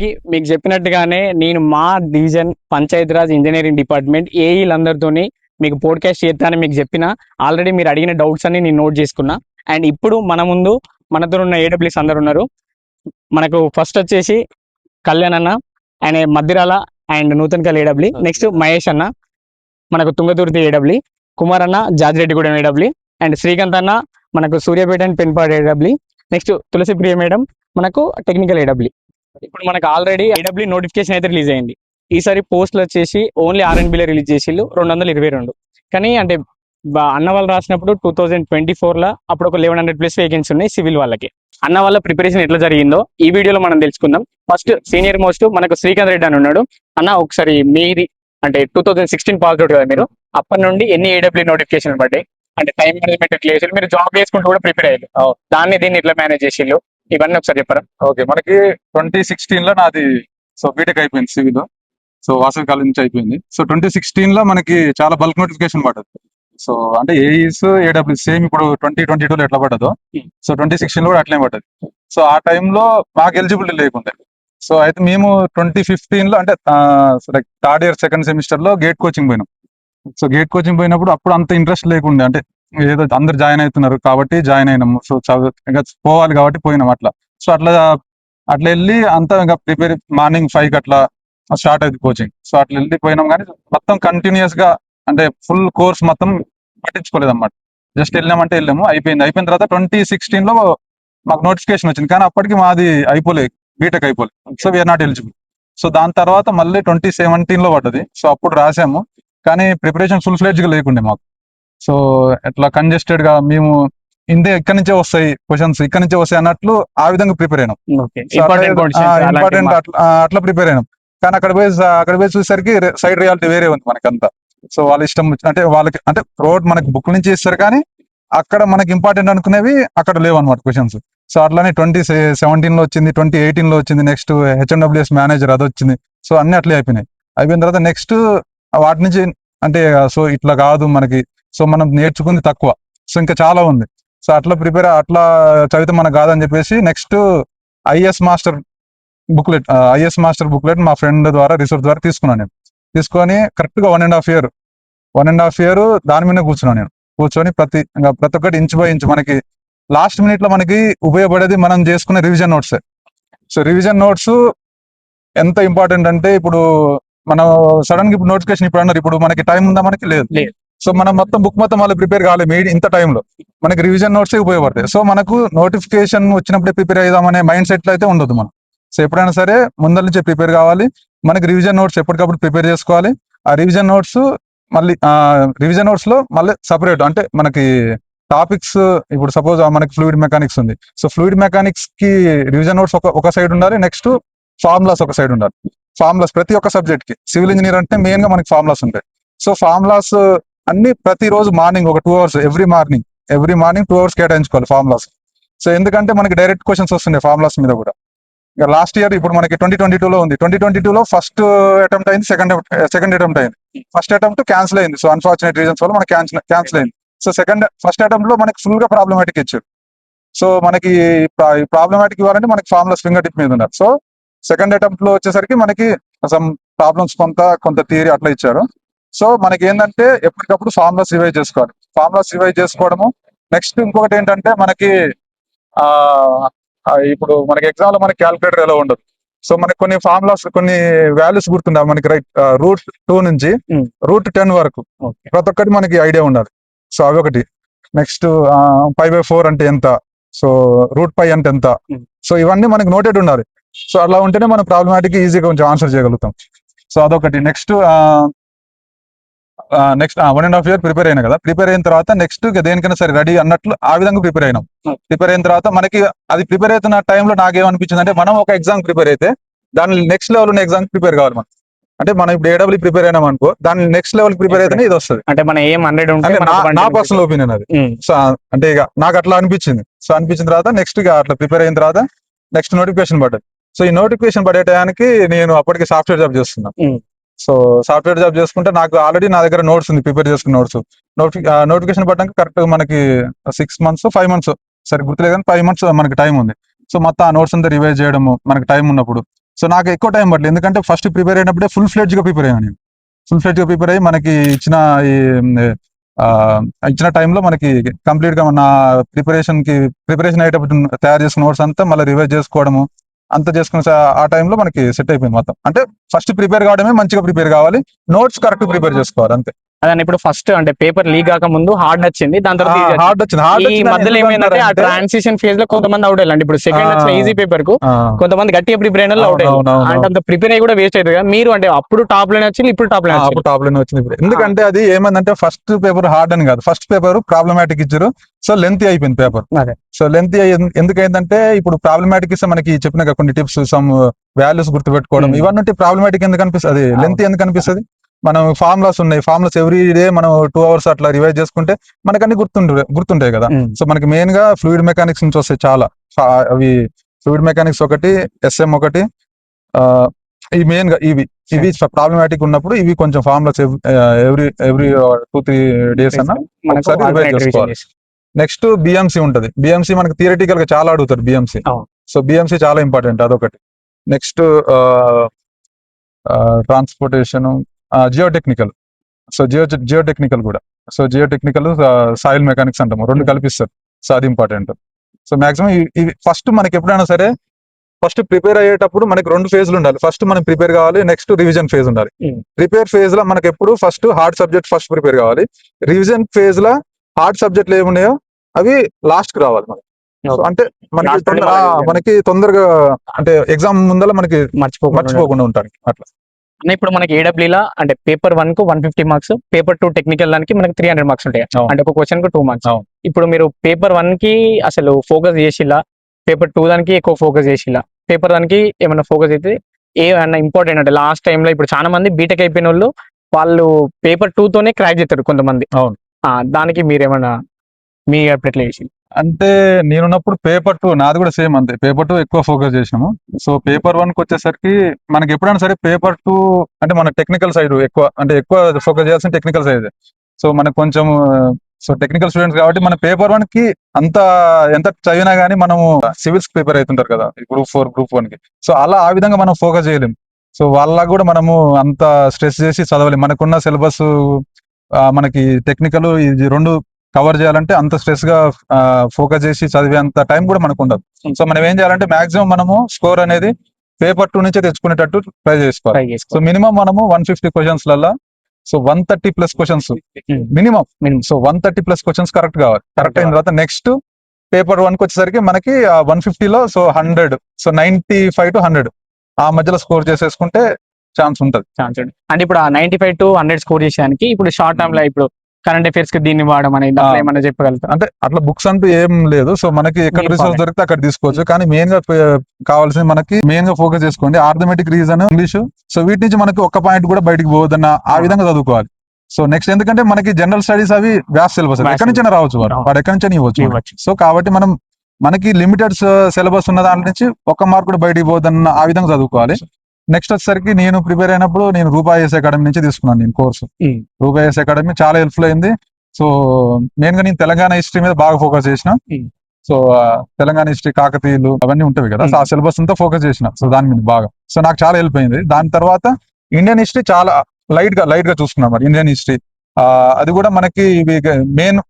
అందరికీ మీకు చెప్పినట్టుగానే నేను మా డివిజన్ పంచాయతీరాజ్ ఇంజనీరింగ్ డిపార్ట్మెంట్ ఏఈలందరితోని మీకు పోడ్కాస్ట్ చేస్తానని మీకు చెప్పిన. ఆల్రెడీ మీరు అడిగిన డౌట్స్ అన్ని నేను నోట్ చేసుకున్నా. అండ్ ఇప్పుడు మన ముందు మనతో ఉన్న ఏడబ్ల్యూస్ అందరు ఉన్నారు. మనకు ఫస్ట్ వచ్చేసి కళ్యాణ్ అన్న, ఆయన మధ్యరాల అండ్ నూతన్కల్ ఏడబ్ల్యూ. నెక్స్ట్ మహేష్ అన్న మనకు తుంగతుర్తి ఏడబ్ల్యూ, కుమార్ అన్న జాజిరెడ్డిగూడెం ఏడబ్ల్యూ, అండ్ శ్రీకాంత్ అన్న మనకు Suryapet and Penpadu AW. Next Tulasi Priya madam మనకు టెక్నికల్ ఏడబ్ల్యూ. ఇప్పుడు మనకు ఆల్రెడీ ఏడబ్ల్యూ నోటిఫికేషన్ అయితే రిలీజ్ అయింది. ఈసారి పోస్టులు వచ్చేసి ఓన్లీ ఆర్ఎన్బిలో రిలీజ్ చేసిళ్ళు 222. కానీ అంటే అన్న వాళ్ళు రాసినప్పుడు 2024లో అప్పుడు ఒక 1100+ వేకెన్సీ ఉన్నాయి సివిల్ వాళ్ళకి. అన్న వాళ్ళ ప్రిపరేషన్ ఎట్లా జరిగిందో ఈ వీడియోలో మనం తెలుసుకుందాం. ఫస్ట్ సీనియర్ మోస్ట్ మనకు శ్రీకాంత్ రెడ్డి అని ఉన్నాడు. అన్న ఒకసారి మీది అంటే 2016 పాస్ అవుట్ కదా మీరు, అప్పటి నుండి ఎన్ని ఏడబ్ల్యూ నోటిఫికేషన్ పడ్డాయి, అంటే టైం మేనేజ్మెంట్ ఎట్లా చేసి మీరు జాబ్ చేసుకుంటూ కూడా ప్రిపేర్ అయ్యారు, దాన్ని దీన్ని ఎట్లా మేనేజ్ చేసిళ్ళు ఇవన్నీ ఒకసారి చెప్పరా? ఓకే, మనకి 2016లో నాది బీటెక్ అయిపోయింది సివిల్. వాసవి కాలేజ్ నుంచి అయిపోయింది. 2016లో మనకి చాలా బల్క్ నోటిఫికేషన్ పడ్డది. అంటే ఏఈస్ ఏడబ్ల్యూ సేమ్ ఇప్పుడు 2022లో ఎట్లా పడ్డదో 2016లో కూడా అట్లే పడ్డది. ఆ టైంలో మాకు ఎలిజిబిలిటీ లేకుండే. అయితే మేము 2015లో అంటే థర్డ్ ఇయర్ సెకండ్ సెమిస్టర్ లో గేట్ కోచింగ్ పోయినాం. గేట్ కోచింగ్ పోయినప్పుడు అప్పుడు అంత ఇంట్రెస్ట్ లేకుండే, అంటే ఏదో అందరు జాయిన్ అవుతున్నారు కాబట్టి జాయిన్ అయినాము. ఇంకా పోవాలి కాబట్టి పోయినాం అట్లా. అట్లా వెళ్ళి అంతా ఇంకా ప్రిపేర్ మార్నింగ్ 5కి అట్లా స్టార్ట్ అయింది కోచింగ్. అట్లా వెళ్ళిపోయినాం కానీ మొత్తం కంటిన్యూస్ గా అంటే ఫుల్ కోర్స్ మొత్తం పట్టించుకోలేదు అన్నమాట. జస్ట్ వెళ్ళామంటే వెళ్ళాము, అయిపోయిన తర్వాత 2016లో మాకు నోటిఫికేషన్ వచ్చింది. కానీ అప్పటికి మాది అయిపోలేదు, బీటెక్ అయిపోలేదు. We're not eligible. దాని తర్వాత మళ్ళీ 2017లో పడ్డది. అప్పుడు రాసాము, కానీ ప్రిపరేషన్ ఫుల్ ఫ్లెడ్జ్ గా లేకుండే మాకు. ఎట్లా కంజెస్టెడ్ గా మేము ఇక్కడ నుంచే వస్తాయి క్వశ్చన్స్, ఇక్కడ నుంచే వస్తాయి అన్నట్లు ఆ విధంగా ప్రిపేర్ అయినాం. ఇంపార్టెంట్ అట్లా ప్రిపేర్ అయినాం. కానీ అక్కడ పోయి చూసేసరికి సైడ్ రియాలిటీ వేరే ఉంది మనకంతా. వాళ్ళ ఇష్టం అంటే వాళ్ళకి అంటే రోడ్ మనకి బుక్ నుంచి ఇస్తారు, కానీ అక్కడ మనకి ఇంపార్టెంట్ అనుకునేవి అక్కడ లేవు అనమాట క్వశ్చన్స్. అట్లానే 2017లో వచ్చింది, 2018లో వచ్చింది. నెక్స్ట్ హెచ్ఎండబ్ల్యూఎస్ మేనేజర్ అది వచ్చింది. అన్ని అట్లే అయిపోయిన తర్వాత నెక్స్ట్ వాటి నుంచి అంటే ఇట్లా కాదు మనకి, మనం నేర్చుకుంది తక్కువ, ఇంకా చాలా ఉంది. అట్లా అట్లా చదివితే మనకు కాదని చెప్పేసి నెక్స్ట్ ఐఎస్ మాస్టర్ బుక్లెట్ మా ఫ్రెండ్ ద్వారా రీసెర్చ్ ద్వారా తీసుకున్నాను. నేను తీసుకొని కరెక్ట్ గా 1.5 year దాని మీద కూర్చున్నాను. నేను కూర్చొని ప్రతి ఒక్కటి ఇంచు బై ఇంచు మనకి లాస్ట్ మినిట్ లో మనకి ఉపయోగపడేది మనం చేసుకునే రివిజన్ నోట్స్. రివిజన్ నోట్స్ ఎంత ఇంపార్టెంట్ అంటే ఇప్పుడు మనం సడన్ గా ఇప్పుడు నోటిఫికేషన్ ఇప్పుడు అన్నారు, ఇప్పుడు మనకి టైం ఉందా? మనకి లేదు. మనం మొత్తం బుక్ మొత్తం వాళ్ళు ప్రిపేర్ కాలేదు ఇంత టైంలో, మనకి రివిజన్ నోట్స్ ఉపయోగపడతాయి. మనకు నోటిఫికేషన్ వచ్చినప్పుడే ప్రిపేర్ అవుదామనే మైండ్ సెట్ అయితే ఉండదు మనం. ఎప్పుడైనా సరే ముందర నుంచే ప్రిపేర్ కావాలి. మనకి రివిజన్ నోట్స్ ఎప్పటికప్పుడు ప్రిపేర్ చేసుకోవాలి. ఆ రివిజన్ నోట్స్ లో మళ్ళీ సపరేట్ అంటే మనకి టాపిక్స్, ఇప్పుడు సపోజ్ మనకి ఫ్లూయిడ్ మెకానిక్స్ ఉంది. ఫ్లూయిడ్ మెకానిక్స్ కి రివిజన్ నోట్స్ ఒక సైడ్ ఉండాలి, నెక్స్ట్ ఫార్ములాస్ ఒక సైడ్ ఉండాలి. ఫార్ములాస్ ప్రతి ఒక్క సబ్జెక్ట్ కి, సివిల్ ఇంజనీర్ అంటే మెయిన్ గా మనకి ఫార్ములాస్ ఉంటాయి. ఫార్ములాస్ అన్ని ప్రతిరోజు మార్నింగ్ ఒక 2 hours ఎవ్రీ మార్నింగ్ 2 hours కేటాయించుకోవాలి ఫార్ములాస్. ఎందుకంటే మనకి డైరెక్ట్ క్వశ్చన్స్ వస్తున్నాయి ఫార్ములాస్ మీద కూడా. ఇంకా లాస్ట్ ఇయర్ ఇప్పుడు మనకి 2022లో ఉంది. 2022లో ఫస్ట్ అటెంప్ట్ అయింది, సెకండ్ అటెంప్ట్ అయింది. ఫస్ట్ అటెంప్ట్ క్యాన్సిల్ అయింది. అన్ఫార్చునేట్ రీజన్స్ వల్ల మనకి క్యాన్సిల్ అయింది. ఫస్ట్ అటెంప్ట్ లో మనకి ఫుల్ గా ప్రాబ్లమాటిక్ ఇచ్చారు. మనకి ప్రాబ్లమాటిక్ ఇవ్వాలంటే మనకి ఫార్ములాస్ ఫింగర్ టిప్ మీద ఉన్నారు. సెకండ్ అటెంప్ట్ లో వచ్చేసరికి మనకి సమ్ ప్రాబ్లమ్స్ కొంత థియరీ అట్లా ఇచ్చారు. మనకి ఏంటంటే ఎప్పటికప్పుడు ఫార్ములాస్ రివైజ్ చేసుకోవాలి. ఫార్ములాస్ రివైజ్ చేసుకోవడము. నెక్స్ట్ ఇంకొకటి ఏంటంటే మనకి ఇప్పుడు మనకి ఎగ్జామ్ లో మనకి క్యాలిక్యులేటర్ ఎలా ఉండదు. మనకి కొన్ని ఫార్ములాస్ కొన్ని వాల్యూస్ గుర్తుండాలి మనకి, రైట్ √2 నుంచి √10 వరకు ప్రతి ఒక్కటి మనకి ఐడియా ఉండాలి. అదొకటి. నెక్స్ట్ π/4 అంటే ఎంత, √π అంటే ఎంత, ఇవన్నీ మనకి నోటెడ్ ఉండాలి. అలా ఉంటేనే మనం ప్రాబ్లమాటిక్ ఈజీగా కొంచెం ఆన్సర్ చేయగలుగుతాం. అదొకటి. నెక్స్ట్ 1.5 year ప్రిపేర్ అయినా కదా, ప్రిపేర్ అయిన తర్వాత నెక్స్ట్ దేనికైనా సరే రెడీ అన్నట్లు ఆ విధంగా ప్రిపేర్ అయినాం. ప్రిపేర్ అయిన తర్వాత మనకి అది ప్రిపేర్ అవుతున్న టైంలో నాకేమనిపించింది అంటే, మనం ఒక ఎగ్జామ్ ప్రిపేర్ అయితే దాని నెక్స్ట్ లెవెల్ ఉన్న ఎగ్జామ్ ప్రిపేర్ కావాలి మనం. అంటే మనం ఇప్పుడు ఏడబ్ల్యూ ప్రిపేర్ అయినాం అనుకో, దాని నెక్స్ట్ లెవెల్ ప్రిపేర్ అయితేనే ఇది వస్తుంది. అంటే మన ఏం 100 అంటే నా పర్సనల్ ఒపీనియన్ అది. అంటే ఇక నాకు అట్లా అనిపించింది. అనిపించిన తర్వాత నెక్స్ట్ ఇక అట్లా ప్రిపేర్ అయిన తర్వాత నెక్స్ట్ నోటిఫికేషన్ పడ్డది. ఈ నోటిఫికేషన్ పడే టయానికి నేను అప్పటికి సాఫ్ట్వేర్ జాబ్ చేస్తున్నాను. సాఫ్ట్వేర్ జాబ్ చేసుకుంటే నాకు ఆల్రెడీ నా దగ్గర నోట్స్ ఉంది, ప్రిపేర్ చేసుకున్న నోట్స్. నోటిఫికేషన్ పడ్డానికి కరెక్ట్ మనకి 6 months 5 months సరే గుర్తులేదు, కానీ 5 months మనకి టైం ఉంది. మొత్తం ఆ నోట్స్ అంతా రివైజ్ చేయడము మనకి టైం ఉన్నప్పుడు. సో నాకు ఎక్కువ టైం పట్టలేదు, ఎందుకంటే ఫస్ట్ ప్రిపేర్ అయినప్పుడే ఫుల్ ఫ్లెడ్జ్ గా ప్రిపేర్ అయ్యాను నేను. ఫుల్ ఫ్లెడ్జ్ గా ప్రిపేర్ అయ్యి మనకి ఈ ఆ, ఇచ్చిన టైంలో మనకి కంప్లీట్ గా మన ప్రిపరేషన్ అయ్యేటప్పుడు తయారు చేసుకున్న నోట్స్ అంతా మళ్ళీ రివైజ్ చేసుకోవడము అంతా చేసుకున్న ఆ టైంలో మనకి సెట్ అయిపోయింది మొత్తం. అంటే ఫస్ట్ ప్రిపేర్ కావడమే, మంచిగా ప్రిపేర్ కావాలి, నోట్స్ కరెక్ట్ ప్రిపేర్ చేసుకోవాలి అంతే. అదే ఇప్పుడు ఫస్ట్ అంటే పేపర్ లీక్ కాక ముందు హార్డ్ వచ్చింది, దాని తర్వాత easy వచ్చింది. హార్డ్ వచ్చింది. ఈ మధ్యలో ఏమైందంటే ఆ ట్రాన్సిషన్ ఫేజ్ లో కొంతమంది అవుట్ అయ్యారు. ఇప్పుడు సెకండ్ వచ్చిన ఈజీ పేపర్ కు కొంతమంది గట్టిగా ప్రిపేర్ అయిన అవుట్ అయ్యారు. అంటే అంత ప్రిపేర్ అయ్యి కూడా వేస్ట్ అవుతుంది కదా. మీరు అంటే అప్పుడు టాప్ లైన్ వచ్చింది, ఇప్పుడు టాప్ లైన్ అప్పుడు టాప్ లైన్ వచ్చింది ఇప్పుడు. ఎందుకంటే అది ఏమందంటే ఫస్ట్ పేపర్ హార్డ్ అని కాదు, ఫస్ట్ పేపర్ ప్రాబ్లమాటిక్ ఇచ్చారు, సో లెంత్ అయిపోయింది పేపర్. అదే సో లెంత్ ఎందుకైందంటే ఇప్పుడు ప్రాబ్లమాటిక్ ఇస్తే మనకి చెప్పిన కొన్ని టిప్స్, సమ్ వాల్యూస్ గుర్తుపెట్టుకోవడం, ఇవన్నీ ప్రాబ్లమాటిక్ ఎందుకు అనిపిస్తుంది, లెంత్ ఎందుకు అనిపిస్తుంది. మనం ఫార్ములాస్ ఉన్నాయి, ఫార్ములాస్ ఎవ్రీ డే మనం 2 hours అట్లా రివైజ్ చేసుకుంటే మనకు అన్ని గుర్తుంటాయి కదా. సో మనకి మెయిన్ గా ఫ్లూయిడ్ మెకానిక్స్ నుంచి వస్తాయి చాలా, అవి ఫ్లూయిడ్ మెకానిక్స్ ఒకటి, ఎస్ఎం ఒకటి, ఈ మెయిన్ గా ఇవి ప్రాబ్లమాటిక్ ఉన్నప్పుడు ఇవి కొంచెం ఫార్ములాస్ ఎవ్రీ 2-3 days అన్న ఒకసారి రివైజ్ చేసుకోవాలి. నెక్స్ట్ బిఎంసి ఉంటది. బిఎంసి మనకి థియరిటికల్ గా చాలా అడుగుతారు బిఎంసి. సో బిఎంసి చాలా ఇంపార్టెంట్, అదొకటి. Next transportation, geotechnical. So geotechnical కూడా, సో జియోటెక్నికల్ సాయిల్ మెకానిక్స్ అంటాము, రెండు కల్పిస్తారు. సో అది ఇంపార్టెంట్. సో మాక్సిమం ఇవి ఫస్ట్ మనకి ఎప్పుడైనా సరే ఫస్ట్ ప్రిపేర్ అయ్యేటప్పుడు మనకి 2 phases ఉండాలి. ఫస్ట్ మనం ప్రిపేర్ కావాలి, నెక్స్ట్ రివిజన్ ఫేజ్ ఉండాలి. ప్రిపేర్ ఫేజ్ లో మనకి ఎప్పుడు first hard subject first prepare కావాలి, రివిజన్ ఫేజ్ లో హార్డ్ సబ్జెక్టులు ఏమున్నాయో అవి లాస్ట్ కి రావాలి మనకి. సో అంటే మనకి తొందరగా అంటే ఎగ్జామ్ ముందర మనకి మర్చిపోకుండా ఉంటారు అట్లా. ఇప్పుడు మనకి ఏడబ్ల్యూ లా అంటే పేపర్ 1 కు 150 మార్క్స్, పేపర్ 2 టెక్నికల్ దానికి మనకి 300 మార్క్స్ ఉంటాయి. అంటే ఒక క్వశ్చన్ కు 2 మార్క్స్. ఇప్పుడు మీరు పేపర్ 1 కి అసలు ఫోకస్ చేసిలా, పేపర్ 2 దానికి ఎక్కువ ఫోకస్ చేసిలా, పేపర్ దానికి ఏమైనా ఫోకస్ అయితే ఏమన్నా ఇంపార్టెంట్ అంటే లాస్ట్ టైంలో ఇప్పుడు చాలా మంది బీటెక్ అయిపోయిన వాళ్ళు పేపర్ 2 తోనే క్రాక్ చేస్తారు కొంతమంది. దానికి మీరేమన్నా మీ ఎట్లా చేసి అంటే నేనున్నప్పుడు పేపర్ 2 నాది కూడా సేమ్ అంతే, పేపర్ 2 ఎక్కువ ఫోకస్ చేసినాము. సో పేపర్ 1 కి వచ్చేసరికి మనకి ఎప్పుడైనా సరే పేపర్ 2 అంటే మన టెక్నికల్ సైడ్ ఎక్కువ ఫోకస్ చేయాల్సిన టెక్నికల్ సైడ్. సో మనకు కొంచెం సో టెక్నికల్ స్టూడెంట్స్ కాబట్టి మన పేపర్ 1 కి ఎంత చదివినా గానీ మనము సివిల్స్ ప్రిపేర్ అవుతుంటారు కదా, గ్రూప్ 4 గ్రూప్ 1 కి. సో ఆ విధంగా మనం ఫోకస్ చేయలేము. సో వాళ్ళకు కూడా మనము అంత స్ట్రెస్ చేసి చదవలేము. మనకున్న సిలబస్ మనకి టెక్నికల్ ఇది 2 కవర్ చేయాలంటే అంత స్ట్రెస్ గా ఫోకస్ చేసి చదివే అంత టైం కూడా మనకు ఉండదు. సో మనం ఏం చేయాలంటే మాక్సిమం మనము స్కోర్ అనేది పేపర్ 2 నుంచే తెచ్చుకునేటట్టు ట్రై చేసుకోవాలి. సో మినిమం మనము 150 క్వశ్చన్స్ లలో so 130+ questions minimum. So 130+ questions correct కావాలి. కరెక్ట్ అయిన తర్వాత నెక్స్ట్ పేపర్ 1 కి వచ్చేసరికి మనకి 150లో సో 100, సో 95 to 100 ఆ మధ్యలో స్కోర్ చేసేసుకుంటే ఛాన్స్ ఉంటుంది. అంటే ఇప్పుడు ఆ 95 to 100 స్కోర్ చేసేదానికి ఇప్పుడు షార్ట్ టర్మ్ లో ఇప్పుడు కరెంట్ అఫైర్స్ కి దీన్ని వాడడం అనేది ఏమన్నా చెప్పగలుగుతారు? అంటే అట్లా బుక్స్ అంటూ ఏం లేదు. సో మనకి ఎక్కడ రిసోర్స్ దొరికితే అక్కడ తీసుకోవచ్చు. కానీ మెయిన్ గా కావాల్సింది మనకి మెయిన్ గా ఫోకస్ చేసుకోండి ఆర్థమెటిక్, రీజన్, ఇంగ్లీష్. సో వీటి నుంచి మనకి ఒక్క పాయింట్ కూడా బయటకు పోవద్దన్న ఆ విధంగా చదువుకోవాలి. సో నెక్స్ట్ ఎందుకంటే మనకి జనరల్ స్టడీస్ అవి వ్యాస్ సిలబస్ ఎక్కడి నుంచైనా రావచ్చు, వాడు ఎక్కడి నుంచి ఇవ్వచ్చు. సో కాబట్టి మనకి లిమిటెడ్ సిలబస్ ఉన్న దాని నుంచి ఒక్క మార్క్ కూడా బయటకు పోవద్దన్న ఆ విధంగా చదువుకోవాలి. నెక్స్ట్ వచ్చేసరికి నేను ప్రిపేర్ అయినప్పుడు నేను రూపాయస్ అకాడమీ నుంచి తీసుకున్నాను నేను కోర్సు. రూపాయస్ అకాడమీ చాలా హెల్ప్ఫుల్ అయింది. సో మెయిన్ గా నేను తెలంగాణ హిస్టరీ మీద బాగా ఫోకస్ చేసిన. సో తెలంగాణ హిస్టరీ, కాకతీయులు అవన్నీ ఉంటాయి కదా, సో ఆ సిలబస్ అంతా ఫోకస్ చేసిన. సో దాని మీద బాగా సో నాకు చాలా హెల్ప్ అయింది. దాని తర్వాత ఇండియన్ హిస్టరీ చాలా లైట్ గా చూసుకున్నాం మరి ఇండియన్ హిస్టరీ. అది కూడా మనకి మెయిన్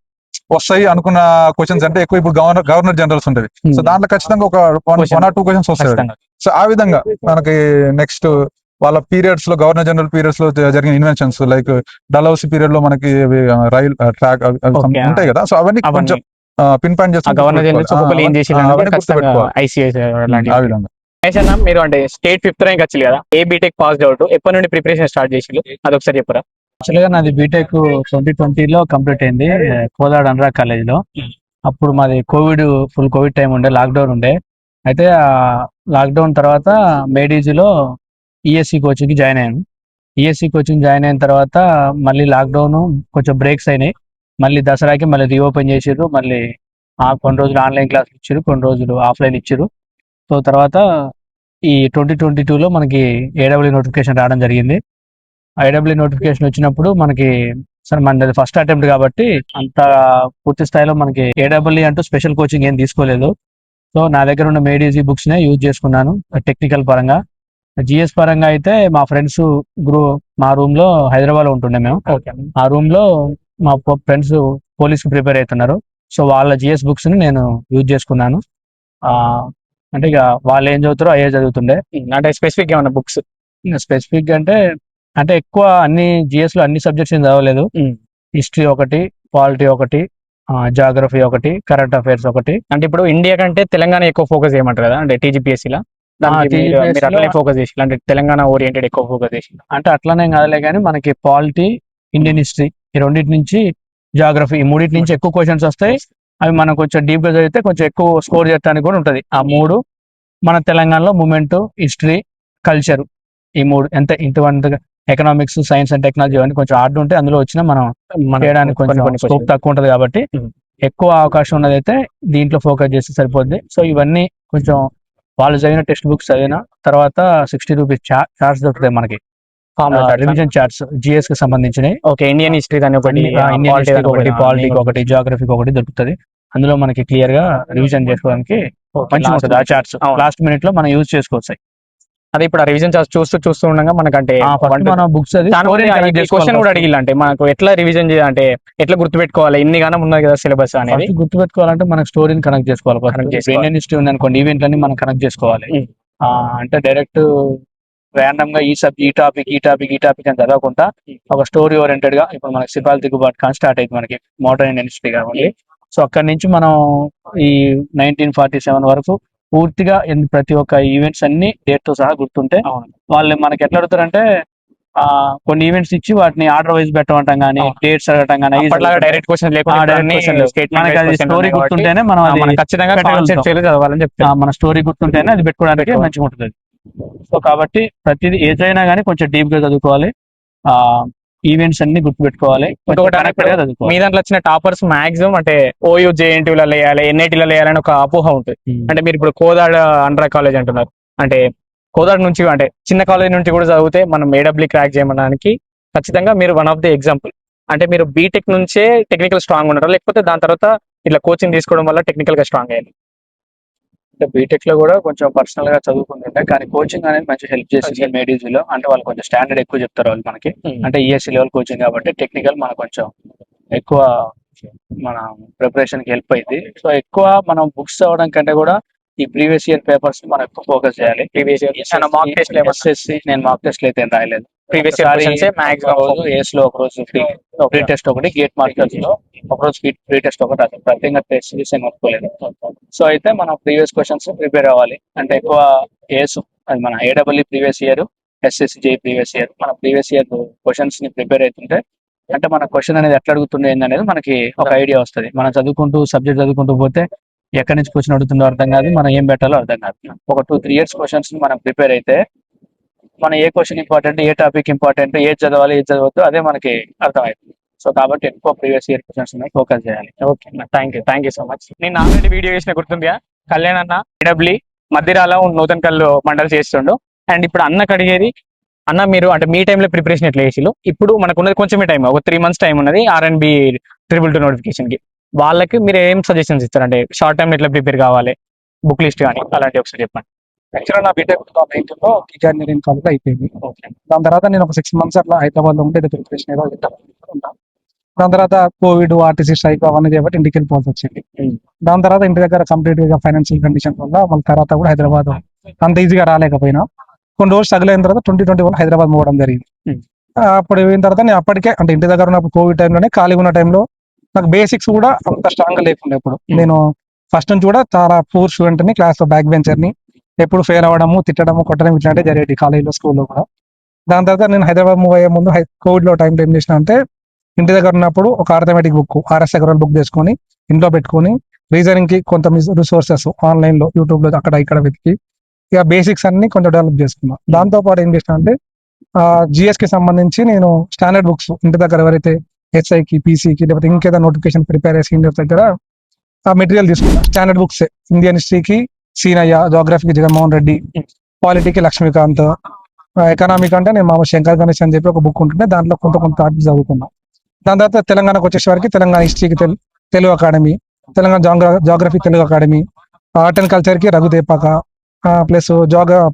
వస్తాయి అనుకున్న క్వశ్చన్స్ అంటే ఎక్కువ ఇప్పుడు గవర్నర్ జనరల్స్ ఉంటాయి. సో దాంట్లో ఖచ్చితంగా ఒక 1 or 2 క్వశ్చన్స్ వస్తాయి. సో ఆ విధంగా మనకి నెక్స్ట్ వాళ్ళ పీరియడ్స్ లో గవర్నర్ జనరల్ పీరియడ్స్ లో జరిగిన ఇన్వెన్షన్స్ లైక్ డలౌసీ పీరియడ్ లో మనకి రైల్ ట్రాక్ ఉంటాయి కదా, సో అవన్నీ కొంచెం పిన్ పాయింట్ ఆ విధంగా. మీరు అంటే స్టేట్ 5th ర్యాంక్ వచ్చింది కదా, ఏ బీటెక్ పాస్ అవుట్ ఎప్పటి నుండి ప్రిపరేషన్ స్టార్ట్ చేసి అదొకసారి చెప్పరా? యాక్చువల్ గా నాది బీటెక్ 2020లో కంప్లీట్ అయింది కోదాడ అనురాగ్ కాలేజ్ లో. అప్పుడు మాది ఫుల్ కోవిడ్ టైం ఉండే, లాక్డౌన్ ఉండే. అయితే లాక్డౌన్ తర్వాత మేడీజీలో ఈఎస్సి కోచింగ్ జాయిన్ అయ్యాను. ఈఎస్సి కోచింగ్ జాయిన్ అయిన తర్వాత మళ్ళీ లాక్డౌన్ కొంచెం బ్రేక్స్ అయినాయి. మళ్ళీ దసరాకి మళ్ళీ రీఓపెన్ చేసిర్రు. మళ్ళీ కొన్ని రోజులు ఆన్లైన్ క్లాసులు ఇచ్చారు, కొన్ని రోజులు ఆఫ్లైన్ ఇచ్చారు. సో తర్వాత ఈ 2022లో మనకి ఏడబ్ల్యూ నోటిఫికేషన్ రావడం జరిగింది. ఐడబ్ల్యూ నోటిఫికేషన్ వచ్చినప్పుడు మనకి సరే మనది ఫస్ట్ అటెంప్ట్ కాబట్టి అంత పూర్తి స్థాయిలో మనకి ఏడబ్ల్యూ అంటూ స్పెషల్ కోచింగ్ ఏం తీసుకోలేదు. సో నా దగ్గర ఉన్న మేడీజీ బుక్స్ నే యూజ్ చేసుకున్నాను టెక్నికల్ పరంగా. జిఎస్ పరంగా అయితే మా ఫ్రెండ్స్ మా రూమ్ లో హైదరాబాద్ లో ఉంటుండే మేము. ఓకే. ఆ రూమ్ లో మా ఫ్రెండ్స్ పోలీస్ కి ప్రిపేర్ అవుతున్నారు. సో వాళ్ళ జిఎస్ బుక్స్ ని నేను యూజ్ చేసుకున్నాను. ఆ అంటే ఇక వాళ్ళు ఏం చదువుతారో అయ్యే చదువుతుండే. అంటే స్పెసిఫిక్ ఏమన్నా బుక్స్? స్పెసిఫిక్ అంటే ఎక్కువ అన్ని జిఎస్ లో అన్ని సబ్జెక్ట్స్ ఏం చదవలేదు. హిస్టరీ ఒకటి, పాలిటీ ఒకటి, జాగ్రఫీ ఒకటి, కరెంట్ అఫైర్స్ ఒకటి. అంటే ఇప్పుడు ఇండియా కంటే తెలంగాణ ఎక్కువ ఫోకస్ చేయమంటారు కదా, అంటే టీజీపీఎస్సీ లా మీరు అట్లనే ఫోకస్ చేసి, అంటే తెలంగాణ ఓరియంటెడ్ ఎక్కువ ఫోకస్ చేసి? అంటే అట్లనే కాదులే కానీ మనకి పాలిటీ, ఇండియన్ హిస్టరీ ఈ రెండింటి నుంచి, జాగ్రఫీ ఈ మూడింటి నుంచి ఎక్కువ క్వశ్చన్స్ వస్తాయి. అవి మనం కొంచెం డీప్ గా చదివితే కొంచెం ఎక్కువ స్కోర్ చేయడానికి కూడా ఉంటది. ఆ మూడు మన తెలంగాణలో మూమెంట్, హిస్టరీ, కల్చర్, ఈ మూడు ఇంతవంత ఎకనామిక్స్, సైన్స్ అండ్ టెక్నాలజీ అవన్నీ కొంచెం హార్డ్ ఉంటే అందులో వచ్చినా మనం చేయడానికి కొంచెం స్కోప్ తక్కువ ఉంటది కాబట్టి ఎక్కువ అవకాశం ఉన్నది అయితే దీంట్లో ఫోకస్ చేస్తే సరిపోద్ది. సో ఇవన్నీ కొంచెం వాళ్ళు చదివిన టెక్స్ట్ బుక్స్ చదివిన తర్వాత ₹60 చార్ట్స్ దొరుకుతాయి మనకి, రివిజన్ చార్ట్స్ జిఎస్ కి సంబంధించినవి. ఓకే. ఇండియన్ హిస్టరీ దాని ఒకటి, ఇండియన్ హిస్టరీ ఒకటి, పాలిటిక్ ఒకటి, జాగ్రఫీకి ఒకటి దొరుకుతుంది. అందులో మనకి క్లియర్ గా రివిజన్ చేసుకోవడానికి మంచిగా ఉంటుంది. ఆ చార్ట్స్ లాస్ట్ మినిట్ లో మనం యూజ్ చేసుకోవచ్చు. అదే ఇప్పుడు ఆ రివిజన్ చూస్తూ ఉండగా మనకంటే మన బుక్స్ క్వశ్చన్ కూడా అడిగిల్లు, అంటే మనకు ఎట్లా రివిజన్ చేయాలి, అంటే ఎట్లా గుర్తుపెట్టుకోవాలి, ఇన్ని గానం ఉన్నది కదా సిలబస్ అనేది. గుర్తుపెట్టుకోవాలంటే మనకు స్టోరీని కనెక్ట్ చేసుకోవాలి. ఇండియన్ హిస్టరీ ఉంది అనుకోండి, ఈవెంట్ అన్ని మనం కనెక్ట్ చేసుకోవాలి. అంటే డైరెక్ట్ ర్యాండమ్ గా ఈ టాపిక్ అని చదవకుండా ఒక స్టోరీ ఓరియంటెడ్ గా, ఇప్పుడు మనకి సిపాల్ దిగుబాటు కానీ స్టార్ట్ అయింది మనకి మోడర్న్ ఇండియన్ హిస్టరీ కాబట్టి. సో అక్కడి నుంచి మనం ఈ 1947 వరకు పూర్తిగా ప్రతి ఒక్క ఈవెంట్స్ అన్ని డేట్ తో సహా గుర్తుంటే వాళ్ళు మనకి ఎట్లా అడుగుతారంటే కొన్ని ఈవెంట్స్ ఇచ్చి వాటిని ఆర్డర్ వైజ్ పెట్టమంటాం కానీ, డేట్స్ అడగటం కానీ, డైరెక్ట్ క్వశ్చన్ స్టోరీ గుర్తుంటేనే మనం ఖచ్చితంగా చదవాలని చెప్తాం. మన స్టోరీ గుర్తుంటేనే అది పెట్టుకోవడానికి మంచిగా ఉంటుంది. సో కాబట్టి ప్రతిదీ ఏదైనా కానీ కొంచెం డీప్ గా చదువుకోవాలి, ఈవెంట్స్ అన్ని గుర్తుపెట్టుకోవాలి. మీ దాంట్లో వచ్చిన టాపర్స్ మాక్సిమం అంటే ఓయూ జేఎన్టీలో వేయాలి, ఎన్ఐటీలో వేయాలని ఒక అపోహ ఉంటుంది. అంటే మీరు ఇప్పుడు కోదాడ అండ్రా కాలేజ్ అంటున్నారు, అంటే కోదాడ నుంచి అంటే చిన్న కాలేజ్ నుంచి కూడా చదివితే మనం ఏడబ్ల్యూ క్రాక్ చేయడానికి ఖచ్చితంగా మీరు వన్ ఆఫ్ ది ఎగ్జాంపుల్. అంటే మీరు బీటెక్ నుంచే టెక్నికల్ స్ట్రాంగ్ ఉంటారు, లేకపోతే దాని తర్వాత ఇట్లా కోచింగ్ తీసుకోవడం వల్ల టెక్నికల్ గా స్ట్రాంగ్ అయ్యాలి? అంటే బీటెక్ లో కూడా కొంచెం పర్సనల్ గా చదువుకుంటుంటే, కానీ కోచింగ్ అనేది మంచి హెల్ప్ చేసింది మేడీజీ లో. అంటే వాళ్ళు కొంచెం స్టాండర్డ్ ఎక్కువ చెప్తారు వాళ్ళు మనకి. అంటే ఈఎస్సీ లెవెల్ కోచింగ్ కాబట్టి టెక్నికల్ మనకు కొంచెం ఎక్కువ మన ప్రిపరేషన్ కి హెల్ప్ అయింది. సో ఎక్కువ మనం బుక్స్ చదవడం కంటే కూడా ఈ ప్రీవియస్ ఇయర్ పేపర్స్ మనం ఎక్కువ ఫోకస్ చేయాలి. ప్రీవియస్ ఇయర్ ఎస్ఎస్సి నేను మాక్ టెస్ట్ అయితే రాయలేదు. ప్రీవియస్ ఇయర్ ఏస్ లో ఒక రోజు ఫ్రీ టెస్ట్ ఒకటి, గేట్ మాస్టర్స్ లో ఒక రోజు ఫ్రీ టెస్ట్ ఒకటి, అసలు ప్రత్యేకంగా టెస్ట్ చేసి ఒప్పుకోలేదు. సో అయితే మనం ప్రీవియస్ క్వశ్చన్స్ ప్రిపేర్ అవ్వాలి. అంటే ఎక్కువ ఏసు అది మన AW previous year, SSC previous year, మన ప్రీవియస్ ఇయర్ క్వశ్చన్స్ ని ప్రిపేర్ అవుతుంటే అంటే మన క్వశ్చన్ అనేది ఎట్లా అడుగుతుండే అనేది మనకి ఒక ఐడియా వస్తుంది. మనం సబ్జెక్ట్ చదువుకుంటూ పోతే ఎక్కడి నుంచి క్వశ్చన్ అడుగుతుందో అర్థం కాదు, మనం ఏం పెట్టాలో అర్థం కాదు. ఒక 2-3 ఇయర్స్ క్వశ్చన్స్ మనం ప్రిపేర్ అయితే మనం ఏ క్వశ్చన్ ఇంపార్టెంట్, ఏ టాపిక్ ఇంపార్టెంట్, ఏది చదవాలి, ఏది చదవద్దు అదే మనకి అర్థమవుతుంది. సో కాబట్టి ఎక్కువ ప్రీవియస్ ఇయర్ క్వశ్చన్స్ మీద ఫోకస్ చేయాలి. Okay, thank you so much. నేను ఆల్రెడీ వీడియో చేసిన గుర్తుందిగా, కళ్యాణ్ అన్న ఏడబ్ల్యూ మధ్యరాల నూతన్ కల్లు మండలి చేస్తుండు. అండ్ ఇప్పుడు అన్నకు అడిగేది, అన్న మీరు అంటే మీ టైంలో ప్రిపరేషన్ ఎట్లా చేసిళ్ళు? ఇప్పుడు మనకు ఉన్నది కొంచెమే టైం, ఒక 3 months టైం ఉన్నది RNB 222 నోటిఫికేషన్ కి. వాళ్ళకి మీరు ఏం సజెషన్స్ ఇస్తారు? అంటే షార్ట్ టైం ఎట్లా ప్రిపేర్ కావాలి, బుక్ లిస్ట్ కానీ అలాంటి ఒకసారి చెప్పండి. యాక్చువల్గా నా బీటెక్ 2019లో టీచర్ ఇంజనీరింగ్ కాలేజ్ అయిపోయింది. దాని తర్వాత నేను ఒక 6 months అట్లా హైదరాబాద్ లో ఉంటే ప్రిపరేషన్ ఏదో ఉంటాను. దాని తర్వాత కోవిడ్, ఆర్టీసీ స్ట్రైక్ అవన్నీ చేయబట్టి ఇంటికి వెళ్ళిపోవాల్సి వచ్చింది. దాని తర్వాత ఇంటి దగ్గర కంప్లీట్ గా ఫైనాన్షియల్ కండిషన్ వల్ల మళ్ళీ తర్వాత కూడా హైదరాబాద్ అంత ఈజీగా రాలేకపోయినా కొన్ని రోజులు స్ట్రగుల్ అయిన తర్వాత 2021 హైదరాబాద్ పోవడం జరిగింది. అప్పుడు అయిన తర్వాత నేను అప్పటికే అంటే ఇంటి దగ్గర ఉన్నప్పుడు కోవిడ్ టైంలోనే ఖాళీగా ఉన్న టైంలో నాకు బేసిక్స్ కూడా అంత స్ట్రాంగ్ గా లేకుండా, ఇప్పుడు నేను ఫస్ట్ నుంచి కూడా చాలా పూర్ స్టూడెంట్ ని, క్లాస్ లో బ్యాక్ బెంచర్ ని, ఎప్పుడు ఫెయిల్ అవ్వడము, తిట్టడము, కొట్టడం ఇట్లాంటివి జరిగేది కాలేజీలో, స్కూల్లో కూడా. దాని తర్వాత నేను హైదరాబాద్ మూవ్ అయ్యే ముందు కోవిడ్ లో టైంలో ఏం చేసిన అంటే ఇంటి దగ్గర ఉన్నప్పుడు ఒక arithmetic book, RS Agarwal book చేసుకొని ఇంట్లో పెట్టుకొని రీజనింగ్ కి కొంత రిసోర్సెస్ ఆన్లైన్ లో, యూట్యూబ్ లో అక్కడ ఇక్కడ వెతికి ఇక బేసిక్స్ అన్ని కొంచెం డెవలప్ చేసుకున్నా. దాంతో పాటు ఏం చేసిన అంటే GS కి సంబంధించి నేను స్టాండర్డ్ బుక్స్ ఇంటి దగ్గర ఎవరైతే SIకి, PCకి లేకపోతే ఇంకేదో నోటిఫికేషన్ ప్రిపేర్ అయ్యే సీనియర్స్ దగ్గర ఆ మెటీరియల్ తీసుకున్నా. స్టాండర్డ్ బుక్స్ ఇండియన్ హిస్టరీకి సీనయ్య, జోగ్రఫీకి జగన్మోహన్ రెడ్డి, పాలిటీకి లక్ష్మీకాంత్, ఎకనామిక్ అంటే నేను మామూలు శంకర్ గణేష్ అని చెప్పి ఒక బుక్ ఉంటుంటే దాంట్లో కొంత ఆర్టికల్స్ చదువుకున్నా. దాని తర్వాత తెలంగాణకు వచ్చేసరికి తెలంగాణ హిస్టరీకి Telugu academy, Telangana geography Telugu academy, art and culture కి రఘు దేపాక, ప్లస్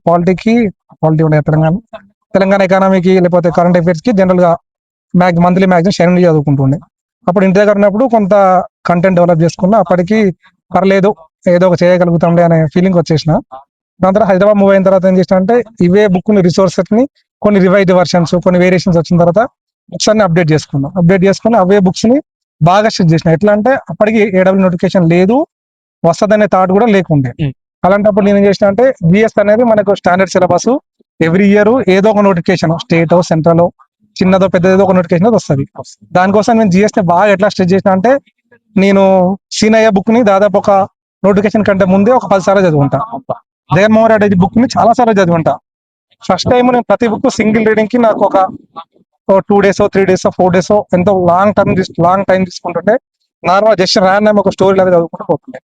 పాలిటీకి క్వాలిటీ ఉండే తెలంగాణ ఎకానమీకి లేకపోతే కరెంట్ అఫైర్స్ కి జనరల్ గా మంత్లీ మ్యాగజైన్ షైన్ చదువుకుంటుండే. అప్పుడు ఇంటి దగ్గర ఉన్నప్పుడు కొంత కంటెంట్ డెవలప్ చేసుకున్నా, అప్పటికి పర్లేదు ఏదో ఒక చేయగలుగుతాంలే అనే ఫీలింగ్ వచ్చేసిన. దాని తర్వాత హైదరాబాద్ మూవ్ అయిన తర్వాత ఏం చేసిన అంటే ఇవే బుక్ రిసోర్సెస్ ని కొన్ని రివైజ్డ్ వర్షన్స్ కొన్ని వేరియేషన్స్ వచ్చిన తర్వాత బుక్స్ అన్ని అప్డేట్ చేసుకుని అవే బుక్స్ ని బాగా స్ట్రిచ్ చేసిన. ఎట్లా అంటే అప్పటికి ఏడబ్ల్యూ నోటిఫికేషన్ లేదు, వస్తుందనే థాట్ కూడా లేకుండే. అలాంటప్పుడు నేను ఏం చేసిన అంటే జిఎస్ అనేది మనకు స్టాండర్డ్ సిలబస్, ఎవ్రీ ఇయర్ ఏదో ఒక నోటిఫికేషన్ స్టేట్ సెంట్రల్ చిన్నదో పెద్దదో ఒక నోటిఫికేషన్ వస్తుంది. దానికోసం నేను జిఎస్ ని బాగా ఎట్లా స్ట్రెచ్ చేసిన అంటే నేను సీనయ్య బుక్ ని దాదాపు ఒక నోటిఫికేషన్ కంటే ముందే ఒక 10 సార్లు చదువుంటా. జగన్మోహన్ రెడ్డి బుక్ ని చాలా సార్లు చదువుంటా. ఫస్ట్ టైం నేను ప్రతి బుక్ సింగిల్ రీడింగ్ కి నాకు ఒక 2 days 3 days 4 days ఎంతో లాంగ్ టైం తీసుకుంటుంటే నార్మల్ జస్ట్ ర్యాండమ్ ఒక స్టోరీ లాగా చదువుకుంటూ పోతుండే.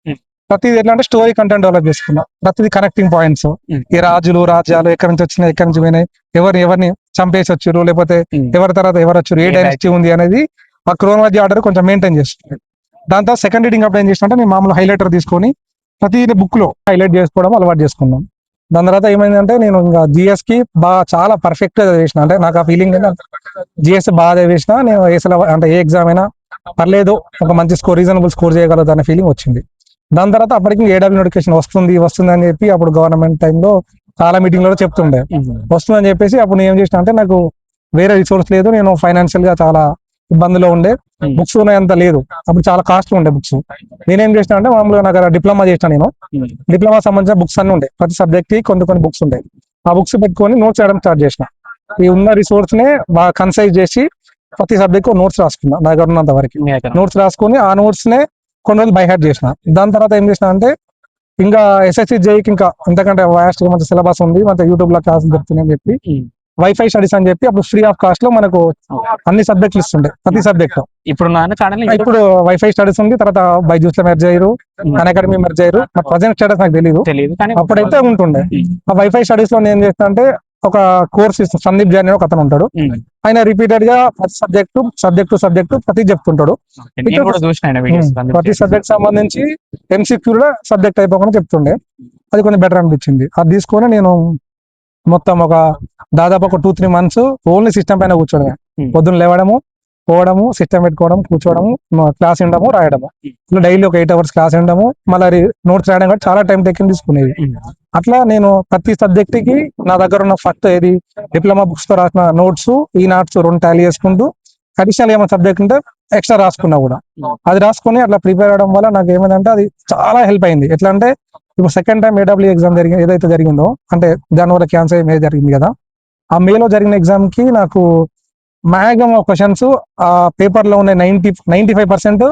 ప్రతిది ఎట్లా అంటే స్టోరీ కంటెంట్ డెవలప్ చేసుకున్నా, ప్రతిది కనెక్టింగ్ పాయింట్స్, ఈ రాజులు రాజ్యాలు ఎక్కడి నుంచి వచ్చినాయి, ఎక్కడి నుంచి పోయినాయి, ఎవరిని చంపేసి వచ్చారు, లేకపోతే ఎవరి తర్వాత ఎవరు వచ్చారు, ఏ డైనాసిటీ ఉంది అనేది ఆ క్రోనాలజీ ఆర్డర్ కొంచెం మెయింటైన్ చేస్తుంది. దాని తర్వాత సెకండ్ రీడింగ్ అప్పుడు ఏం చేసిన అంటే నేను మామూలు హైలైటర్ తీసుకొని ప్రతి బుక్ లో హైలైట్ చేసుకోవడం అలవాటు చేసుకున్నాం. దాని తర్వాత ఏమైందంటే నేను ఇంకా జిఎస్ కి బాగా చాలా పర్ఫెక్ట్ గా చదివేసిన. అంటే నాకు ఆ ఫీలింగ్ జిఎస్ బాగా చదివేసిన, నేను అంటే ఏ ఎగ్జామ్ అయినా పర్లేదు ఒక మంచి రీజనబుల్ స్కోర్ చేయగలదు అనే ఫీలింగ్ వచ్చింది. దాని తర్వాత అప్పటికి ఏడబ్ల్యూ నోటిఫికేషన్ వస్తుంది అని చెప్పి అప్పుడు గవర్నమెంట్ టైంలో చాలా మీటింగ్లలో చెప్తుండే వస్తుందని చెప్పేసి అప్పుడు నేను ఏం చేసిన అంటే నాకు వేరే రిసోర్స్ లేదు, నేను ఫైనాన్షియల్ గా చాలా ఇబ్బందిలో ఉండే, బుక్స్ అంత లేదు, అప్పుడు చాలా కాస్ట్ ఉండే బుక్స్. నేనేం చేసిన అంటే మామూలుగా నాకు డిప్లొమా చేసిన, నేను డిప్లొమా సంబంధించిన బుక్స్ అన్ని ఉండే, ప్రతి సబ్జెక్ట్ కి కొన్ని బుక్స్ ఉంటాయి. ఆ బుక్స్ పెట్టుకొని నోట్స్ వేయడం స్టార్ట్ చేసిన. ఈ ఉన్న రిసోర్స్ నే బాగా కన్సైజ్ చేసి ప్రతి సబ్జెక్ట్ నోట్స్ రాసుకున్నా, నా దగ్గర ఉన్నంత వరకు నోట్స్ రాసుకొని ఆ నోట్స్ నే కొన్ని రోజులు బై హార్ట్ చేసిన. దాని తర్వాత ఏం చేసిన అంటే ఇంకా ఎస్ఎస్సి జేఈకి ఇంకా అంతకంటే వాస్ట్ మంచి సిలబస్ ఉంది, మన యూట్యూబ్ లో క్లాసులు చెప్తున్నాయి అని చెప్పి వైఫై స్టడీస్ అని చెప్పి అప్పుడు ఫ్రీ ఆఫ్ కాస్ట్ లో మనకు అన్ని సబ్జెక్టులు ఇస్తుండే, ప్రతి సబ్జెక్ట్. ఇప్పుడు వైఫై స్టడీస్ ఉంది, తర్వాత బైజూస్ లో మెర్జ్ అయ్యారు, అకాడమీ మెర్జ్ అయ్యారు. ప్రజెంట్ స్టేటస్ నాకు తెలియదు, అప్పుడైతే ఉంటుండే. ఆ వైఫై స్టడీస్ లో నేను ఏం చేస్తా అంటే ఒక కోర్స్ ఇస్తాను, సందీప్ జాన్ ఒక అతను ఉంటాడు, ఆయన రిపీటెడ్ గా ప్రతి సబ్జెక్టు ప్రతి చెప్తుంటాడు. ప్రతి సబ్జెక్ట్ సంబంధించి ఎంసీక్యూ కూడా సబ్జెక్ట్ అయిపోకుండా చెప్తుండే, అది కొంచెం బెటర్ అనిపించింది. అది తీసుకొని నేను మొత్తం ఒక దాదాపు ఒక 2-3 months ఓన్లీ సిస్టమ్ పైన కూర్చోడమే. పొద్దున్న లేవడము, పోవడము, సిస్టమ్ పెట్టుకోవడం, కూర్చోవడము, క్లాస్ వినడము, రాయడము. ఇట్లా డైలీ ఒక 8 hours క్లాస్ వినడము, మళ్ళీ నోట్స్ రాయడం కూడా చాలా టైం టేకింగ్ తీసుకునేది. అట్లా నేను ప్రతి సబ్జెక్ట్ కి నా దగ్గర ఉన్న ఫస్ట్ ఏది డిప్లొమా బుక్స్ తో రాసిన నోట్స్, ఈ నోట్స్ 2 టాలీ చేసుకుంటూ అడిషనల్ ఏమైనా సబ్జెక్ట్ ఉంటే ఎక్స్ట్రా రాసుకున్నా కూడా అది రాసుకొని అట్లా ప్రిపేర్ అవడం వల్ల నాకు ఏమైందంటే అది చాలా హెల్ప్ అయింది. ఎట్లా అంటే ఇప్పుడు సెకండ్ టైం ఏడబ్ల్యూ ఎగ్జామ్ ఏదైతే జరిగిందో అంటే జనవరి క్యాన్సర్ మే జరిగింది కదా, ఆ మేలో జరిగిన ఎగ్జామ్ కి నాకు మ్యాక్సిమం క్వశ్చన్స్ ఆ పేపర్ లో ఉన్న 95%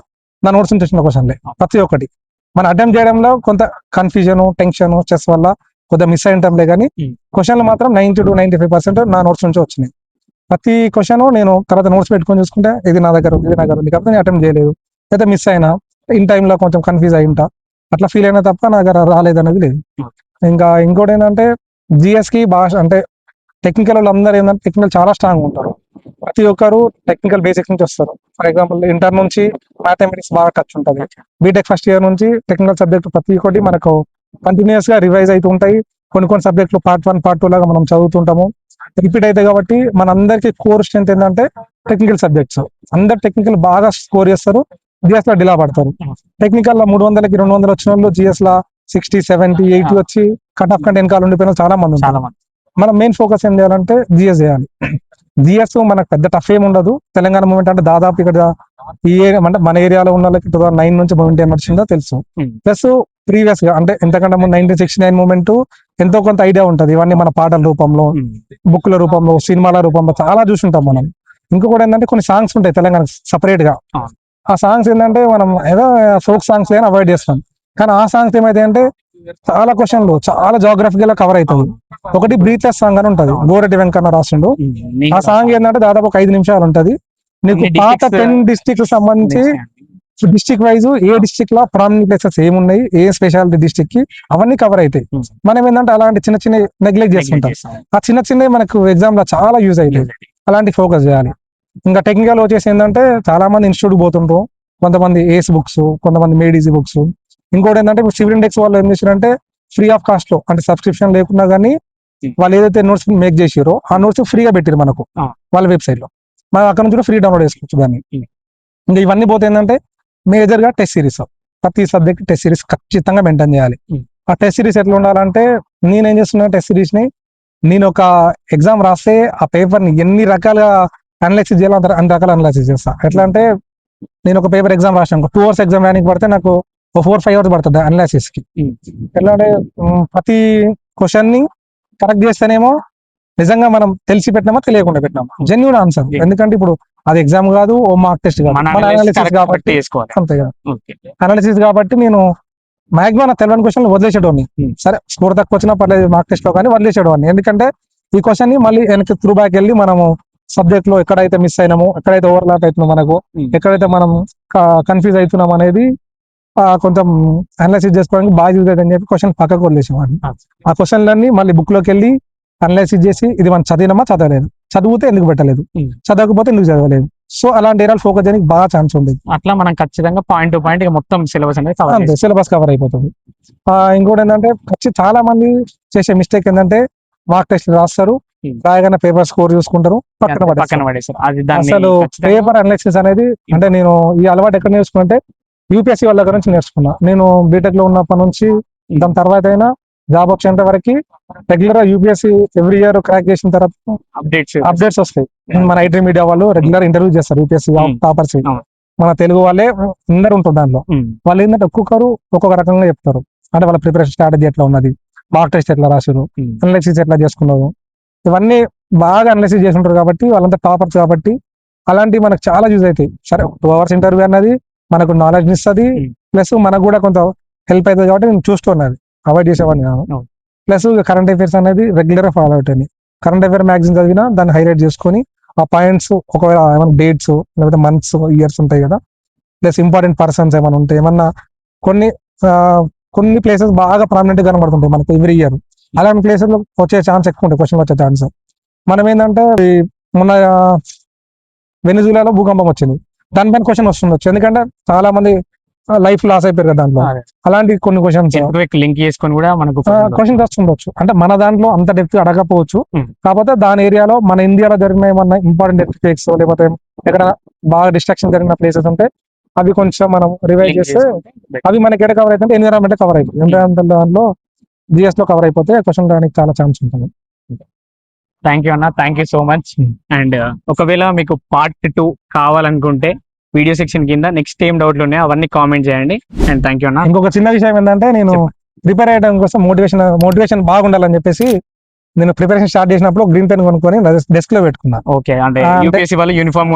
నా నోట్స్ నుంచి వచ్చిన క్వశ్చన్లే. ప్రతి ఒక్కటి మనం అటెంప్ట్ చేయడంలో కొంత కన్ఫ్యూజన్, టెన్షన్, స్ట్రెస్ వల్ల కొద్దిగా మిస్ అయింటాంలే కానీ క్వశ్చన్లు మాత్రం 90 to 95% నా నోట్స్ నుంచి వచ్చినాయి. ప్రతి క్వశ్చన్ నేను తర్వాత నోట్స్ పెట్టుకొని చూసుకుంటే ఇది నా దగ్గర ఉంది కాబట్టి నేను అటెంప్ట్ చేయలేదు, అయితే మిస్ అయినా ఇన్ టైంలో కొంచెం కన్ఫ్యూజ్ అయి ఉంటా, అట్లా ఫీల్ అయినా తప్ప నా దగ్గర రాలేదు అనేది లేదు. ఇంకా ఇంకోటి ఏంటంటే జిఎస్ కి భాష అంటే టెక్నికల్ వాళ్ళు అందరూ ఏంటంటే టెక్నికల్ చాలా స్ట్రాంగ్ ఉంటారు, ప్రతి ఒక్కరు టెక్నికల్ బేసిక్స్ నుంచి వస్తారు. ఫర్ ఎగ్జాంపుల్ ఇంటర్ నుంచి మ్యాథమెటిక్స్ బాగా టచ్ ఉంటుంది, బీటెక్ ఫస్ట్ ఇయర్ నుంచి టెక్నికల్ సబ్జెక్ట్ ప్రతి ఒక్కటి మనకు కంటిన్యూస్ గా రివైజ్ అవుతూ ఉంటాయి. కొన్ని సబ్జెక్టులు పార్ట్ 1 పార్ట్ 2 లాగా మనం చదువుతుంటాము, రిపీట్ అయితే కాబట్టి మనందరికీ కోర్ స్ట్రెంత్ ఏంటంటే టెక్నికల్ సబ్జెక్ట్స్. అందరు టెక్నికల్ బాగా స్కోర్ చేస్తారు, జిఎస్ లో డిలా పడతారు. టెక్నికల్ లో 300కి 200 వచ్చిన వాళ్ళు జిఎస్ లో 60, 70, 80 వచ్చి కట్ ఆఫ్ కంటే వెనకాల ఉండిపోయిన చాలా మంది ఉంటారు. మనం మెయిన్ ఫోకస్ ఏం చేయాలంటే జిఎస్ చేయాలి. జిఎస్ మనకు పెద్ద టఫ్ ఏమి ఉండదు. తెలంగాణ మూవ్మెంట్ అంటే దాదాపు ఇక్కడ ఈ ఏరియా అంటే మన ఏరియాలో ఉన్న వాళ్ళకి 2009 నుంచి మూవ్మెంట్ ఏం నడిచిందో తెలుసు. ప్లస్ ప్రీవియస్ గా అంటే ఎంతకంటే ముందు 1969 మూవ్మెంట్ ఎంతో కొంత ఐడియా ఉంటది. ఇవన్నీ మన పాటల రూపంలో, బుక్ల రూపంలో, సినిమాల రూపంలో చాలా చూసుంటాం మనం. ఇంకొకటి ఏంటంటే కొన్ని సాంగ్స్ ఉంటాయి తెలంగాణ సపరేట్ గా. ఆ సాంగ్స్ ఏంటంటే మనం ఏదో ఫోక్ సాంగ్స్ అయినా అవాయిడ్ చేస్తాం, కానీ ఆ సాంగ్స్ ఏమైతే అంటే చాలా క్వశ్చన్లు చాలా జాగ్రఫికల్ గా కవర్ అవుతుంది. ఒకటి బ్రీత్లెస్ సాంగ్ అని ఉంటది, గోరటి వెంకన్న రాసిండు. ఆ సాంగ్ ఏంటంటే దాదాపు ఒక 5 నిమిషాలు ఉంటది. నీకు పాత 10 డిస్ట్రిక్ట్ సంబంధించి డిస్ట్రిక్ట్ వైజ్ ఏ డిస్ట్రిక్ట్ లో ప్రామినెంట్ ప్లేసెస్ ఏమున్నాయి, ఏ స్పెషాలిటీ డిస్ట్రిక్ట్ కి అవన్నీ కవర్ అవుతాయి. మనం ఏంటంటే అలాంటి చిన్న నెగ్లెక్ట్ చేసుకుంటాం. ఆ చిన్న మనకు ఎగ్జామ్ లో చాలా యూజ్ అవుతాయి, అలాంటి ఫోకస్ చేయాలి. ఇంకా టెక్నికల్ వచ్చేసి ఏంటంటే చాలా మంది ఇన్స్టిట్యూట్ పోతుంటారు, కొంతమంది ఏస్ బుక్స్, కొంతమంది మేడీజీ బుక్స్. ఇంకోటి ఏంటంటే ఇప్పుడు సివిల్ ఇండెక్స్ వాళ్ళు ఏం చేశారంటే ఫ్రీ ఆఫ్ కాస్ట్ లో అంటే సబ్స్క్రిప్షన్ లేకుండా కానీ వాళ్ళు ఏదైతే నోట్స్ మేక్ చేసారో ఆ నోట్స్ ఫ్రీగా పెట్టారు మనకు వాళ్ళ వెబ్సైట్ లో, మనం అక్కడ నుంచి కూడా ఫ్రీ డౌన్లోడ్ చేసుకోవచ్చు దాన్ని. ఇంకా ఇవన్నీ పోతే ఏంటంటే మేజర్ గా టెస్ట్ సిరీస్, ప్రతి సబ్జెక్ట్ టెస్ట్ సిరీస్ ఖచ్చితంగా మెయింటైన్ చేయాలి. ఆ టెస్ట్ సిరీస్ ఎట్లా ఉండాలంటే, నేనేం చేస్తున్నా టెస్ట్ సిరీస్ ని, నేను ఒక ఎగ్జామ్ రాస్తే ఆ పేపర్ ని ఎన్ని రకాలుగా అనలైసిస్ చేయాలో అన్ని రకాల అనలైసిస్ చేస్తా. ఎట్లా అంటే నేను ఒక పేపర్ ఎగ్జామ్ రాసాను, 2 hours ఎగ్జామ్ రాయడానికి పడితే నాకు 4-5 hours పడుతుంది అనలైసిస్ కి. ఎట్లా అంటే ప్రతి క్వశ్చన్ ని కరెక్ట్ చేస్తేనేమో నిజంగా మనం తెలిసి పెట్టినామా తెలియకుండా పెట్టినామా జెన్యూన్ ఆన్సర్. ఎందుకంటే ఇప్పుడు అది ఎగ్జామ్ కాదు, ఓ మార్క్ టెస్ట్ కాదు, మన అనాలిసిస్ కాబట్టి అంతే కదా. అనాలిసిస్ కాబట్టి నేను మాక్సిమం నాకు తెలియని క్వశ్చన్ వదిలేసేటోని, సరే స్కోర్ తక్కువ వచ్చినా పర్లేదు మార్క్ టెస్ట్ లో కానీ వదిలేసేటోని. ఎందుకంటే ఈ క్వశ్చన్ ని మళ్ళీ వెనక్కి త్రూ బ్యాక్ వెళ్ళి మనము సబ్జెక్ట్ లో ఎక్కడైతే మిస్ అయినామో, ఎక్కడైతే ఓవర్లాప్ అవుతున్నాం మనకు, ఎక్కడైతే మనం కన్ఫ్యూజ్ అవుతున్నాం అనేది కొంచెం అనలైసిస్ చేసుకోవడానికి బాగా యూజ్ అవుతుందని చెప్పి క్వశ్చన్ పక్కకు వదిలేసేవాడిని. ఆ క్వశ్చన్లన్నీ మళ్ళీ బుక్ లోకి వెళ్ళి అనలైసిస్ చేసి ఇది మనం చదివినామా చదవలేదు, చదివితే ఎందుకు పెట్టలేదు, చదవకపోతే ఎందుకు చదవలేదు, సో అలాంటి ఏరియాలు ఫోకస్ చేయడానికి బాగా ఛాన్స్ ఉండేది. అట్లా మనం ఖచ్చితంగా పాయింట్ టు పాయింట్ మొత్తం సిలబస్ అనేది cover అంతే సిలబస్ కవర్ అయిపోతుంది. ఇంకోటి ఏంటంటే చాలా మంది చేసే మిస్టేక్ ఏంటంటే మార్క్ టెస్ట్ రాస్తారు, రాయగానే పేపర్ స్కోర్ చూసుకుంటారు, పక్కన పక్కన పడేస్తారు. అది దాన్ని అసలు ఖచ్చితంగా పేపర్ అనలైసిస్ అనేది అంటే నేను ఈ అలవాటు ఎక్కడ నేర్చుకుంటే యూపీఎస్సీ వాళ్ళ దగ్గర నుంచి నేర్చుకున్నా. నేను బీటెక్ లో ఉన్నప్పటి నుంచి దాని తర్వాత అయినా జాబ్ వచ్చేంత వరకు రెగ్యులర్ గా యూపీఎస్సీ ఎవ్రీ ఇయర్ క్రాక్ చేసిన తర్వాత అప్డేట్స్ వస్తాయి. మన ఐటీ మీడియా వాళ్ళు రెగ్యులర్ ఇంటర్వ్యూ చేస్తారు యూపీఎస్సీ టాపర్స్, మన తెలుగు వాళ్ళే అందరు ఉంటారు దాంట్లో. వాళ్ళు ఏంటంటే ఒక్కొక్కరు ఒక్కొక్క రకంగా చెప్తారు. అంటే వాళ్ళ ప్రిపరేషన్ స్ట్రాటజీ ఎట్లా ఉన్నది, మార్క్ టెస్ట్ ఎట్లా రాశారు, అనలైసిస్ ఎట్లా చేసుకున్నారు, ఇవన్నీ బాగా అనలైసిస్ చేసి ఉంటారు కాబట్టి వాళ్ళంతా టాపర్స్ కాబట్టి అలాంటివి మనకు చాలా యూజ్ అవుతాయి. సరే 2 hours ఇంటర్వ్యూ అన్నది మనకు నాలెడ్జ్ ఇస్తుంది, ప్లస్ మనకు కూడా కొంత హెల్ప్ అవుతుంది కాబట్టి నేను చూస్తున్నది అవాయిడ్ చేసేవాడిని కాదు. ప్లస్ కరెంట్ అఫైర్స్ అనేది రెగ్యులర్ గా ఫాలో అవుతాయి. కరెంట్ అఫైర్ మ్యాగజైన్ చదివినా దాన్ని హైలైట్ చేసుకొని ఆ పాయింట్స్ ఒకవేళ ఏమైనా డేట్స్ లేకపోతే మంత్స్ ఇయర్స్ ఉంటాయి కదా, ప్లస్ ఇంపార్టెంట్ పర్సన్స్ ఏమైనా ఉంటాయి, ఏమన్నా కొన్ని ప్లేసెస్ బాగా ప్రామినెంట్ గా కనబడుతుంటాయి మనకి ఎవ్రీ ఇయర్, అలాంటి ప్లేసెస్ లో వచ్చే ఛాన్స్ ఎక్కువ ఉంటాయి, క్వశ్చన్ వచ్చే ఛాన్స్. మనం ఏంటంటే మొన్న వెనిజులాలో భూకంపం వచ్చింది, దానిపైన క్వశ్చన్ వస్తుండొచ్చు, ఎందుకంటే చాలా మంది లైఫ్ లాస్ అయిపోయారు కదా దాంట్లో. అలాంటి కొన్ని క్వశ్చన్స్ లింక్ చేసుకొని కూడా మనకు క్వశ్చన్స్ వస్తుండొచ్చు. అంటే మన దాంట్లో అంత డెప్త్ అడగకపోవచ్చు, కాకపోతే దాని ఏరియాలో మన ఇండియాలో జరిగిన ఏమన్నా ఇంపార్టెంట్ ఎర్త్క్వేక్స్ లేకపోతే ఎక్కడ బాగా డిస్ట్రక్షన్ జరిగిన ప్లేసెస్ ఉంటే అవి కొంచెం మనం రివైజ్ చేస్తే అవి మనకి ఎక్కడ కవర్ అవుతుంది, ఎన్విరాన్మెంట్ కవర్ అవుతుంది. ఎన్విరాన్మెంటల్ దాంట్లో జిఎస్ లో కవర్ అయిపోతే క్వశ్చన్ రానికి చాలా ఛాన్స్ ఉంటుంది. థ్యాంక్ యూ అన్న, thank you so much. And ఒకవేళ మీకు పార్ట్ 2 కావాలనుకుంటే వీడియో సెక్షన్ కింద నెక్స్ట్ ఏం డౌట్లు ఉన్నాయో అవన్నీ కామెంట్ చేయండి. అండ్ థ్యాంక్ యూ అన్న. ఇంకొక చిన్న విషయం ఏంటంటే నేను ప్రిపేర్ అయ్యడం కోసం మోటివేషన్ బాగుండాలని చెప్పేసి నేను ప్రిపరేషన్ స్టార్ట్ చేసినప్పుడు గ్రీన్ పెన్ కొనుక్కొని డెస్క్ లో పెట్టుకున్నా. ఓకే, అంటే యూపీఎస్సీ వాళ్ళు యూనిఫామ్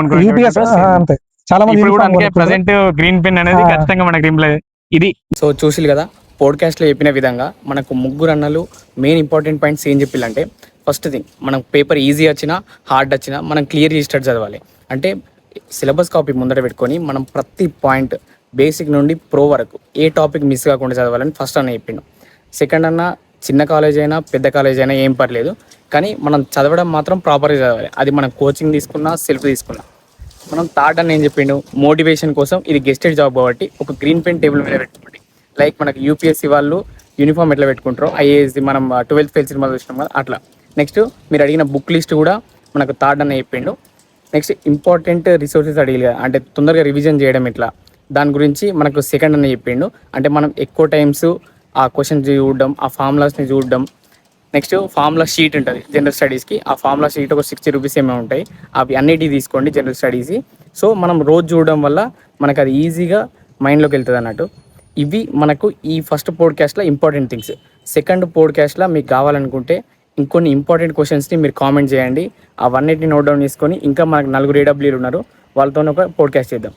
అంతే చాలా మంది ప్రెసెంట్ గ్రీన్ పెన్ అనేది ఖచ్చితంగా మనకి ఇది. సో చూసిలు కదా పోడ్కాస్ట్ లో చెప్పిన విధంగా మనకు ముగ్గురు అన్నలు మెయిన్ ఇంపార్టెంట్ పాయింట్స్ ఏం చెప్పిల్లంటే, ఫస్ట్ థింగ్ మనం పేపర్ ఈజీ వచ్చినా హార్డ్ వచ్చినా మనం క్లియర్ చేసేటట్టు చదవాలి. అంటే సిలబస్ కాపీ ముందర పెట్టుకొని మనం ప్రతి పాయింట్ బేసిక్ నుండి ప్రో వరకు ఏ టాపిక్ మిస్ కాకుండా చదవాలని ఫస్ట్ అన్న చెప్పిండు. సెకండ్ అన్న చిన్న కాలేజ్ అయినా పెద్ద కాలేజ్ అయినా ఏం పర్లేదు, కానీ మనం చదవడం మాత్రం ప్రాపర్గా చదవాలి. అది మనం కోచింగ్ తీసుకున్నా సెల్ఫ్ తీసుకున్నా. మనం థర్డ్ అన్న ఏం చెప్పిండు, మోటివేషన్ కోసం ఇది గెస్టెడ్ జాబ్ కాబట్టి ఒక గ్రీన్ పెన్ టేబుల్ మీద పెట్టుకోండి. లైక్ మనకి యూపీఎస్సీ వాళ్ళు యూనిఫామ్ ఎట్లా పెట్టుకుంటారో, ఐఏఎస్ది మనం 12th ఫెయిల్ సినిమాలో చూసినాం కదా అట్లా. నెక్స్ట్ మీరు అడిగిన బుక్ లిస్ట్ కూడా మనకు థర్డ్ అన్న చెప్పిండు. నెక్స్ట్ ఇంపార్టెంట్ రిసోర్సెస్ అడిగి అంటే తొందరగా రివిజన్ చేయడం ఎట్లా, దాని గురించి మనకు సెకండ్ అన్న చెప్పిండు. అంటే మనం ఎక్కువ టైమ్స్ ఆ క్వశ్చన్స్ చూడడం, ఆ ఫార్ములాస్ని చూడడం. నెక్స్ట్ ఫార్ములా షీట్ ఉంటుంది జనరల్ స్టడీస్కి, ఆ ఫార్ములా షీట్ ఒక 60 రూపీస్ ఏమో ఉంటాయి, అవి అన్నిటివి తీసుకోండి జనరల్ స్టడీస్. సో మనం రోజు చూడడం వల్ల మనకు అది ఈజీగా మైండ్లోకి వెళ్తుంది అన్నట్టు. ఇవి మనకు ఈ ఫస్ట్ పోడ్కాస్ట్లో ఇంపార్టెంట్ థింగ్స్. సెకండ్ పోడ్కాస్ట్లో మీకు కావాలనుకుంటే ఇంకొన్ని ఇంపార్టెంట్ క్వశ్చన్స్ని మీరు కామెంట్ చేయండి, అవన్నిటిని నోట్ డౌన్ చేసుకొని ఇంకా మనకు 4 AWలు ఉన్నారు వాళ్ళతో ఒక పోడ్కాస్ట్ చేద్దాం.